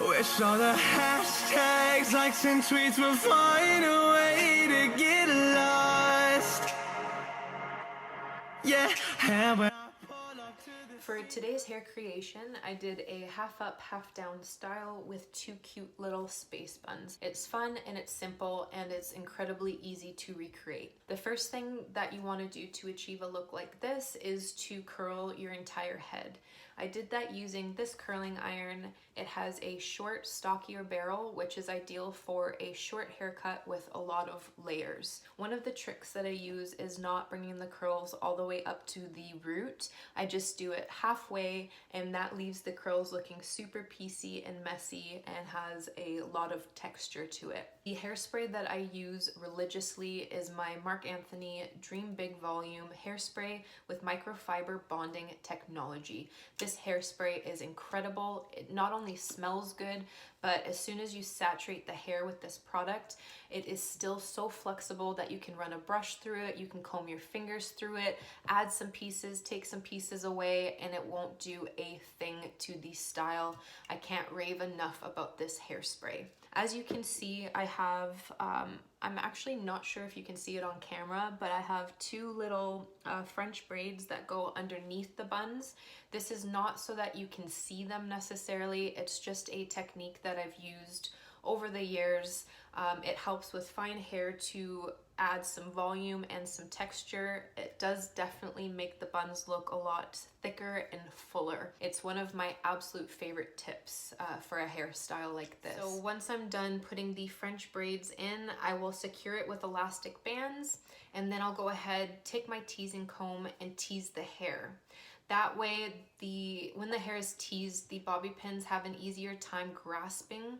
Wish all the hashtags, likes, and tweets would find a way to get lost. Yeah, and when I pull up to the For today's hair creation, I did a half up, half down style with two cute little space buns. It's fun and it's simple and it's incredibly easy to recreate. The first thing that you want to do to achieve a look like this is to curl your entire head. I did that using this curling iron. It has a short, stockier barrel, which is ideal for a short haircut with a lot of layers. One of the tricks that I use is not bringing the curls all the way up to the root. I just do it halfway, and that leaves the curls looking super piecey and messy and has a lot of texture to it. The hairspray that I use religiously is my Marc Anthony Dream Big Volume hairspray with microfiber bonding technology. This hairspray is incredible. It not only smells good, but as soon as you saturate the hair with this product, it is still so flexible that you can run a brush through it, you can comb your fingers through it, add some pieces, take some pieces away, and it won't do a thing to the style. I can't rave enough about this hairspray. As you can see, I have, I'm actually not sure if you can see it on camera, but I have two little French braids that go underneath the buns. This is not so that you can see them necessarily, it's just a technique that I've used over the years. It helps with fine hair to add some volume and some texture. It does definitely make the buns look a lot thicker and fuller. It's one of my absolute favorite tips for a hairstyle like this. So once I'm done putting the French braids in, I will secure it with elastic bands, and then I'll go ahead, take my teasing comb and tease the hair. That way, when the hair is teased, the bobby pins have an easier time grasping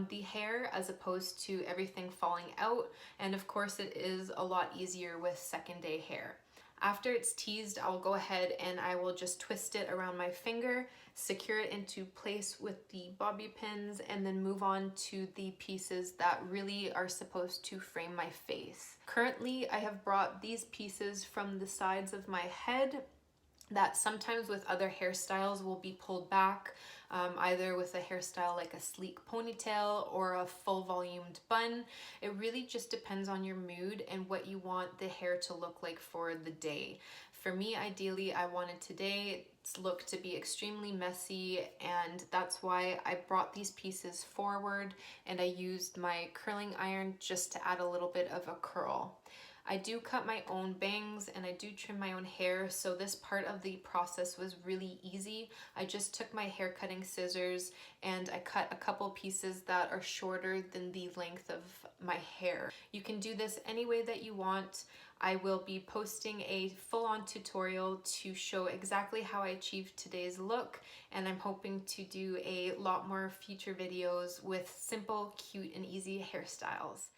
the hair as opposed to everything falling out. And of course, it is a lot easier with second day hair. After it's teased, I'll go ahead and I will just twist it around my finger, secure it into place with the bobby pins, and then move on to the pieces that really are supposed to frame my face. Currently, I have brought these pieces from the sides of my head that sometimes with other hairstyles will be pulled back, either with a hairstyle like a sleek ponytail or a full volumed bun. It really just depends on your mood and what you want the hair to look like for the day. For me, ideally, I wanted today's look to be extremely messy, and that's why I brought these pieces forward and I used my curling iron just to add a little bit of a curl. I do cut my own bangs and I do trim my own hair, so this part of the process was really easy. I just took my hair cutting scissors and I cut a couple pieces that are shorter than the length of my hair. You can do this any way that you want. I will be posting a full-on tutorial to show exactly how I achieved today's look, and I'm hoping to do a lot more future videos with simple, cute, and easy hairstyles.